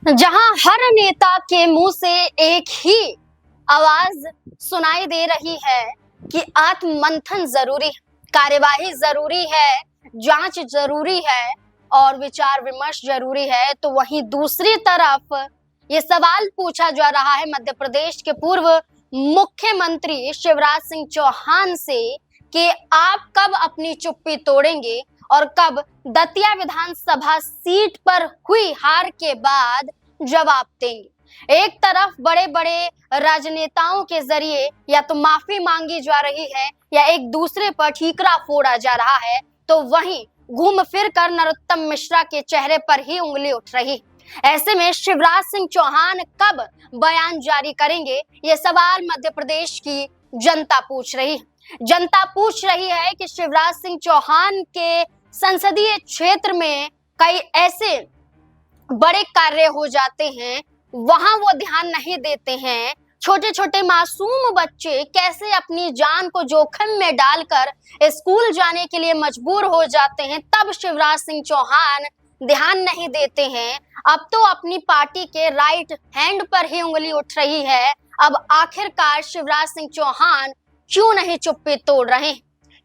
जहां हर नेता के मुंह से एक ही आवाज सुनाई दे रही है कि आत्ममंथन जरूरी है, कार्यवाही जरूरी है, जांच जरूरी है और विचार विमर्श जरूरी है, तो वहीं दूसरी तरफ ये सवाल पूछा जा रहा है मध्य प्रदेश के पूर्व मुख्यमंत्री शिवराज सिंह चौहान से कि आप कब अपनी चुप्पी तोड़ेंगे और कब दतिया विधानसभा सीट पर हुई हार के बाद जवाब देंगे। एक तरफ बड़े बड़े राजनेताओं के जरिए या तो माफी मांगी जा रही है या एक दूसरे पर ठीकरा फोड़ा जा रहा है, तो वहीं घूम फिर कर नरोत्तम मिश्रा के चेहरे पर ही उंगली उठ रही। ऐसे में शिवराज सिंह चौहान कब बयान जारी करेंगे, ये सवाल मध्य प्रदेश की जनता पूछ रही है। जनता पूछ रही है कि शिवराज सिंह चौहान के संसदीय क्षेत्र में कई ऐसे बड़े कार्य हो जाते हैं, वहां वो ध्यान नहीं देते हैं। छोटे छोटे मासूम बच्चे कैसे अपनी जान को जोखिम में डालकर स्कूल जाने के लिए मजबूर हो जाते हैं, तब शिवराज सिंह चौहान ध्यान नहीं देते हैं। अब तो अपनी पार्टी के राइट हैंड पर ही उंगली उठ रही है। अब आखिरकार शिवराज सिंह चौहान क्यों नहीं चुप्पी तोड़ रहे हैं?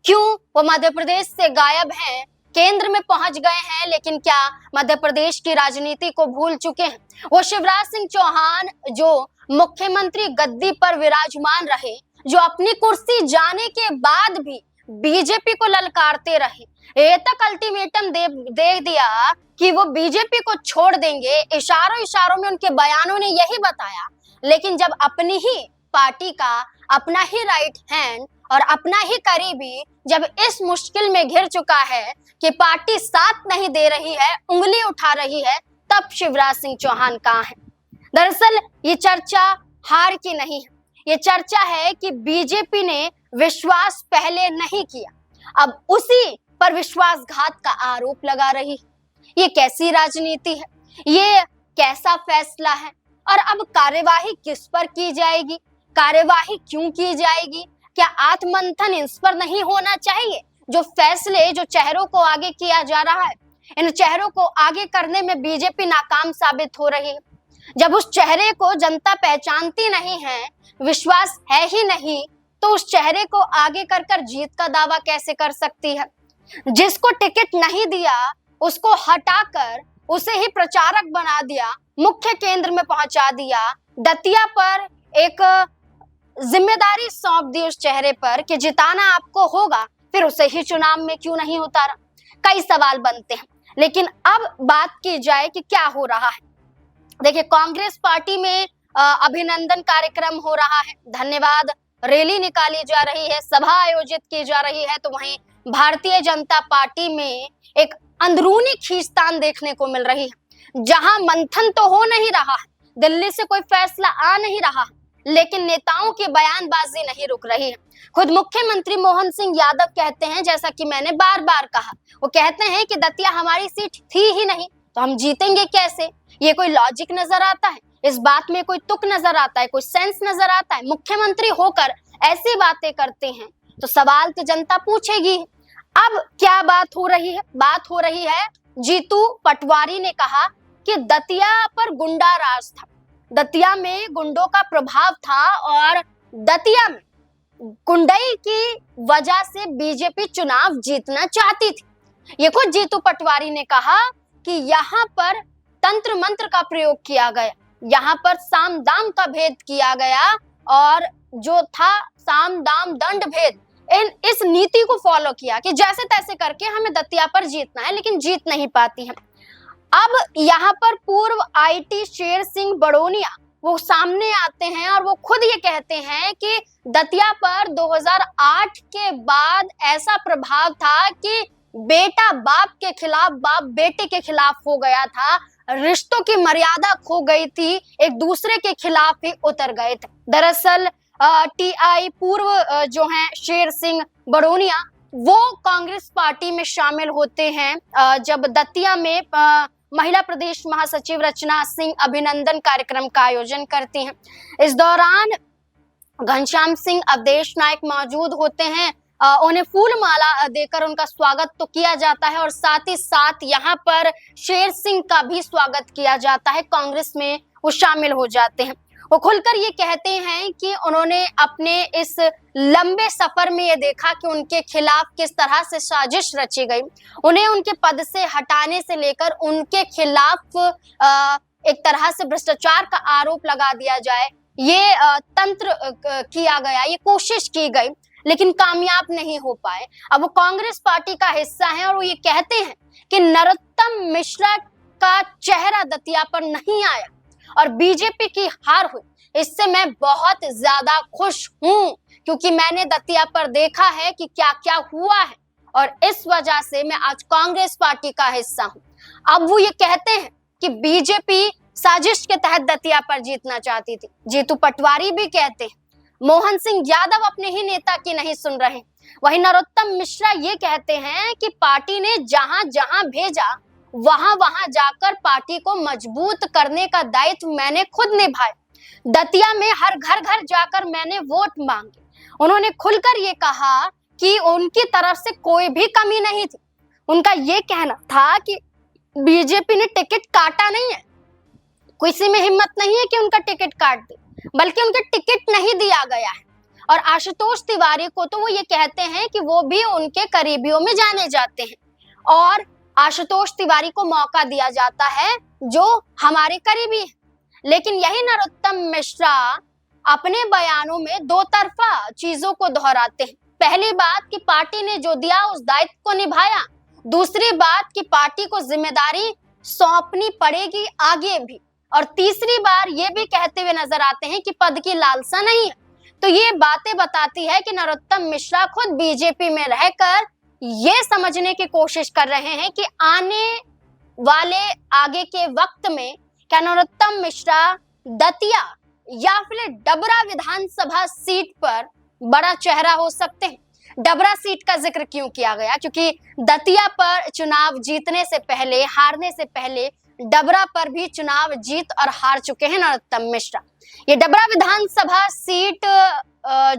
क्यों वो मध्य प्रदेश से गायब हैं, केंद्र में पहुंच गए हैं, लेकिन क्या मध्य प्रदेश की राजनीति को भूल चुके हैं? वो शिवराज सिंह चौहान जो मुख्यमंत्री गद्दी पर विराजमान रहे, जो अपनी कुर्सी जाने के बाद भी बीजेपी को ललकारते रहे, ये तक अल्टीमेटम दे दिया कि वो बीजेपी को छोड़ देंगे। इशारों इशारों में उनके बयानों ने यही बताया, लेकिन जब अपनी ही पार्टी का अपना ही राइट हैंड और अपना ही करीबी जब इस मुश्किल में घिर चुका है कि पार्टी साथ नहीं दे रही है, उंगली उठा रही है, तब शिवराज सिंह चौहान कहाँ है? दरअसल ये चर्चा हार की नहीं है, ये चर्चा है कि बीजेपी ने विश्वास पहले नहीं किया, अब उसी पर विश्वासघात का आरोप लगा रही है। ये कैसी राजनीति है? ये कैसा फैसला है? और अब कार्यवाही किस पर की जाएगी? कार्यवाही क्यों की जाएगी? क्या आत्ममंथन इस पर नहीं होना चाहिए? जो फैसले जो चेहरों को आगे किया जा रहा है, इन चेहरों को आगे करने में बीजेपी नाकाम साबित हो रही है। जब उस चेहरे को जनता पहचानती नहीं है, विश्वास है ही नहीं, तो उस चेहरे को आगे कर कर जीत का दावा कैसे कर सकती है? जिसको टिकट नहीं दिया उसको हटाकर उसे ही प्रचारक बना दिया, मुख्य केंद्र में पहुंचा दिया, दतिया पर एक जिम्मेदारी सौंप दी उस चेहरे पर कि जिताना आपको होगा, फिर उसे ही चुनाव में क्यों नहीं उतारा? कई सवाल बनते हैं। लेकिन अब बात की जाए कि क्या हो रहा है। देखिए, कांग्रेस पार्टी में अभिनंदन कार्यक्रम हो रहा है, धन्यवाद रैली निकाली जा रही है, सभा आयोजित की जा रही है, तो वहीं भारतीय जनता पार्टी में एक अंदरूनी खींचतान देखने को मिल रही है। जहां मंथन तो हो नहीं रहा है, दिल्ली से कोई फैसला आ नहीं रहा, लेकिन नेताओं की बयानबाजी नहीं रुक रही है। खुद मुख्यमंत्री मोहन सिंह यादव कहते हैं, जैसा कि मैंने बार बार कहा, वो कहते हैं कि दतिया हमारी सीट थी ही नहीं, तो हम जीतेंगे कैसे? ये कोई लॉजिक नजर आता है? इस बात में कोई तुक नजर आता है? कोई सेंस नजर आता है? मुख्यमंत्री होकर ऐसी बातें करते हैं तो सवाल तो जनता पूछेगी। अब क्या बात हो रही है? बात हो रही है, जीतू पटवारी ने कहा कि दतिया पर गुंडा राज था, दतिया में गुंडों का प्रभाव था और दतिया में गुंडई की वजह से बीजेपी चुनाव जीतना चाहती थी। ये खुद जीतू पटवारी ने कहा कि यहाँ पर तंत्र मंत्र का प्रयोग किया गया, यहाँ पर साम दाम का भेद किया गया और जो था साम दाम दंड भेद, इस नीति को फॉलो किया कि जैसे तैसे करके हमें दतिया पर जीतना है, लेकिन जीत नहीं पाती है। अब यहाँ पर पूर्व आईटी शेर सिंह बड़ोनिया वो सामने आते हैं और वो खुद ये कहते हैं कि दतिया पर 2008 के बाद ऐसा प्रभाव था कि बेटा बाप के खिलाफ, बाप बेटे के खिलाफ हो गया था, रिश्तों की मर्यादा खो गई थी, एक दूसरे के खिलाफ ही उतर गए थे। दरअसल टीआई पूर्व जो हैं शेर सिंह बड़ोनिया, वो कांग्रेस पार्टी में शामिल होते हैं जब दतिया में महिला प्रदेश महासचिव रचना सिंह अभिनंदन कार्यक्रम का आयोजन करती हैं। इस दौरान घनश्याम सिंह अवधेश नायक मौजूद होते हैं, उन्हें फूल माला देकर उनका स्वागत तो किया जाता है और साथ ही साथ यहाँ पर शेर सिंह का भी स्वागत किया जाता है। कांग्रेस में वो शामिल हो जाते हैं। वो खुलकर ये कहते हैं कि उन्होंने अपने इस लंबे सफर में ये देखा कि उनके खिलाफ किस तरह से साजिश रची गई। उन्हें उनके पद से हटाने से लेकर उनके खिलाफ एक तरह से भ्रष्टाचार का आरोप लगा दिया जाए, ये तंत्र किया गया, ये कोशिश की गई, लेकिन कामयाब नहीं हो पाए। अब वो कांग्रेस पार्टी का हिस्सा है और वो ये कहते हैं कि नरोत्तम मिश्रा का चेहरा दतिया पर नहीं आया और बीजेपी की हार हुई। इससे मैं बहुत ज्यादा खुश हूं क्योंकि मैंने दतिया पर देखा है कि क्या क्या हुआ है और इस वजह से मैं आज कांग्रेस पार्टी का हिस्सा हूं। अब वो ये कहते हैं कि बीजेपी साजिश के तहत दतिया पर जीतना चाहती थी। जीतू पटवारी भी कहते हैं मोहन सिंह यादव अपने ही नेता की नहीं सुन रहे। वहीं नरोत्तम मिश्रा ये कहते हैं कि पार्टी ने जहां जहां भेजा वहां वहां जाकर पार्टी को मजबूत करने का दायित्व मैंने खुद निभाया। दतिया में हर घर घर जाकर मैंने वोट मांगे। उन्होंने खुलकर ये कहा कि उनकी तरफ से कोई भी कमी नहीं थी। उनका ये कहना था कि बीजेपी ने टिकट काटा नहीं है, किसी में हिम्मत नहीं है कि उनका टिकट काट दे, बल्कि उनका टिकट नहीं दिया गया है। और आशुतोष तिवारी को तो वो ये कहते हैं कि वो भी उनके करीबियों में जाने जाते हैं और आशुतोष तिवारी को मौका दिया जाता है जो हमारे करीबी है। लेकिन यही नरोत्तम मिश्रा अपने बयानों में दो तरफा चीजों को दोहराते हैं। पहली बात कि पार्टी ने जो दिया उस दायित्व को निभाया, दूसरी बात कि पार्टी को जिम्मेदारी सौंपनी पड़ेगी आगे भी, और तीसरी बार ये भी कहते हुए नजर आते हैं कि पद की लालसा नहीं है। तो ये बातें बताती है कि नरोत्तम मिश्रा खुद बीजेपी में रहकर ये समझने की कोशिश कर रहे हैं कि आने वाले आगे के वक्त में क्या नरोत्तम मिश्रा दतिया या फिर डबरा विधानसभा सीट पर बड़ा चेहरा हो सकते हैं। डबरा सीट का जिक्र क्यों किया गया? क्योंकि दतिया पर चुनाव जीतने से पहले, हारने से पहले डबरा पर भी चुनाव जीत और हार चुके हैं नरोत्तम मिश्रा। ये डबरा विधानसभा सीट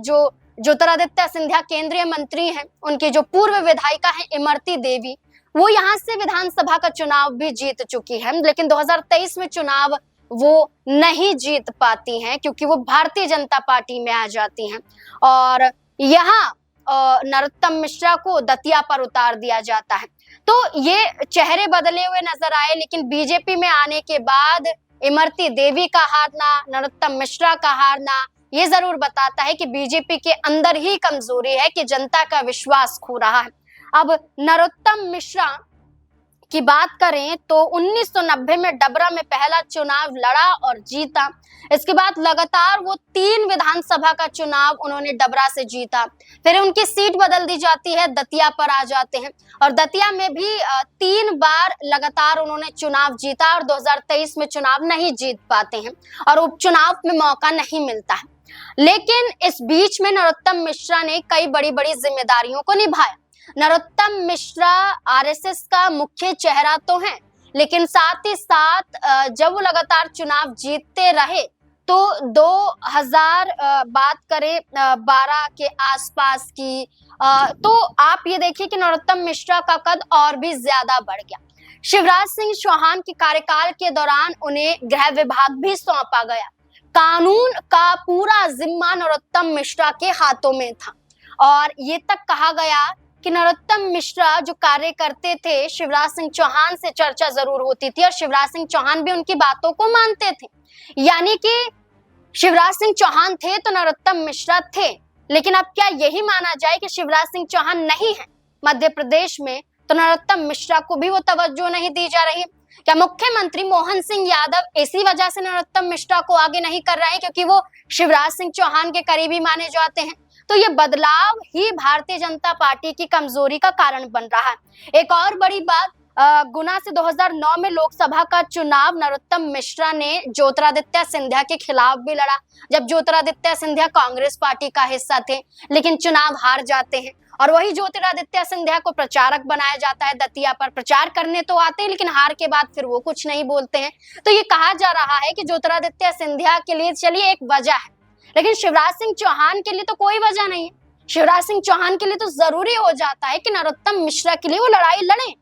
जो ज्योतिरादित्य सिंधिया केंद्रीय मंत्री हैं, उनकी जो पूर्व विधायिका है इमरती देवी, वो यहाँ से विधानसभा का चुनाव भी जीत चुकी है, लेकिन 2023 में चुनाव वो नहीं जीत पाती हैं क्योंकि वो भारतीय जनता पार्टी में आ जाती हैं और यहाँ नरोत्तम मिश्रा को दतिया पर उतार दिया जाता है। तो ये चेहरे बदले हुए नजर आए, लेकिन बीजेपी में आने के बाद इमरती देवी का हारना, नरोत्तम मिश्रा का हारना, ये जरूर बताता है कि बीजेपी के अंदर ही कमजोरी है कि जनता का विश्वास खो रहा है। अब नरोत्तम मिश्रा की बात करें तो 1990 में डबरा में पहला चुनाव लड़ा और जीता। इसके बाद लगातार वो 3 विधानसभा का चुनाव उन्होंने डबरा से जीता। फिर उनकी सीट बदल दी जाती है, दतिया पर आ जाते हैं और दतिया में भी 3 बार लगातार उन्होंने चुनाव जीता और 2023 में चुनाव नहीं जीत पाते हैं और उपचुनाव में मौका नहीं मिलता है। लेकिन इस बीच में नरोत्तम मिश्रा ने कई बड़ी बड़ी जिम्मेदारियों को निभाया। नरोत्तम मिश्रा आरएसएस का मुख्य चेहरा तो हैं, लेकिन साथ ही साथ जब वो लगातार चुनाव जीतते रहे तो 2000 बात करें 12 के आसपास की, तो आप ये देखिए कि नरोत्तम मिश्रा का कद और भी ज्यादा बढ़ गया। शिवराज सिंह चौहान के कार्यकाल के दौरान उन्हें गृह विभाग भी सौंपा गया। कानून का पूरा जिम्मा नरोत्तम मिश्रा के हाथों में था और ये तक कहा गया कि नरोत्तम मिश्रा जो कार्य करते थे, शिवराज सिंह चौहान से चर्चा जरूर होती थी और शिवराज सिंह चौहान भी उनकी बातों को मानते थे। यानी कि शिवराज सिंह चौहान थे तो नरोत्तम मिश्रा थे। लेकिन अब क्या यही माना जाए कि शिवराज सिंह चौहान नहीं है मध्य प्रदेश में, तो नरोत्तम मिश्रा को भी वो तवज्जो नहीं दी जा रही? क्या मुख्यमंत्री मोहन सिंह यादव इसी वजह से नरोत्तम मिश्रा को आगे नहीं कर रहे हैं क्योंकि वो शिवराज सिंह चौहान के करीबी माने जाते हैं? तो ये बदलाव ही भारतीय जनता पार्टी की कमजोरी का कारण बन रहा है। एक और बड़ी बात, गुना से 2009 में लोकसभा का चुनाव नरोत्तम मिश्रा ने ज्योतिरादित्य सिंधिया के खिलाफ भी लड़ा, जब ज्योतिरादित्य सिंधिया कांग्रेस पार्टी का हिस्सा थे, लेकिन चुनाव हार जाते हैं और वही ज्योतिरादित्य सिंधिया को प्रचारक बनाया जाता है। दतिया पर प्रचार करने तो आते हैं, लेकिन हार के बाद फिर वो कुछ नहीं बोलते हैं। तो ये कहा जा रहा है कि ज्योतिरादित्य सिंधिया के लिए चलिए एक वजह है, लेकिन शिवराज सिंह चौहान के लिए तो कोई वजह नहीं है। शिवराज सिंह चौहान के लिए तो जरूरी हो जाता है कि नरोत्तम मिश्रा के लिए वो लड़ाई लड़े,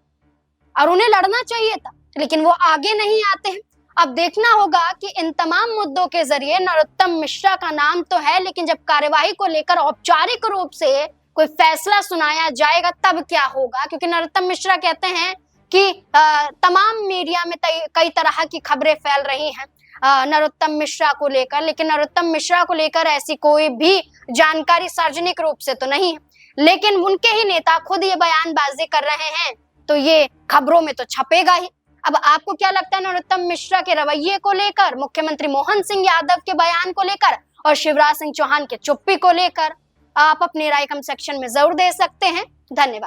और उन्हें लड़ना चाहिए था, लेकिन वो आगे नहीं आते हैं। अब देखना होगा कि इन तमाम मुद्दों के जरिए नरोत्तम मिश्रा का नाम तो है, लेकिन जब कार्यवाही को लेकर औपचारिक रूप से कोई फैसला सुनाया जाएगा तब क्या होगा, क्योंकि नरोत्तम मिश्रा कहते हैं कि तमाम मीडिया में कई तरह की खबरें फैल रही हैं नरोत्तम मिश्रा को लेकर, लेकिन नरोत्तम मिश्रा को लेकर ऐसी कोई भी जानकारी सार्वजनिक रूप से तो नहीं है, लेकिन उनके ही नेता खुद ये बयानबाजी कर रहे हैं तो ये खबरों में तो छपेगा ही। अब आपको क्या लगता है नरोत्तम मिश्रा के रवैये को लेकर, मुख्यमंत्री मोहन सिंह यादव के बयान को लेकर और शिवराज सिंह चौहान के चुप्पी को लेकर? आप अपनी राय कमेंट सेक्शन में जरूर दे सकते हैं। धन्यवाद।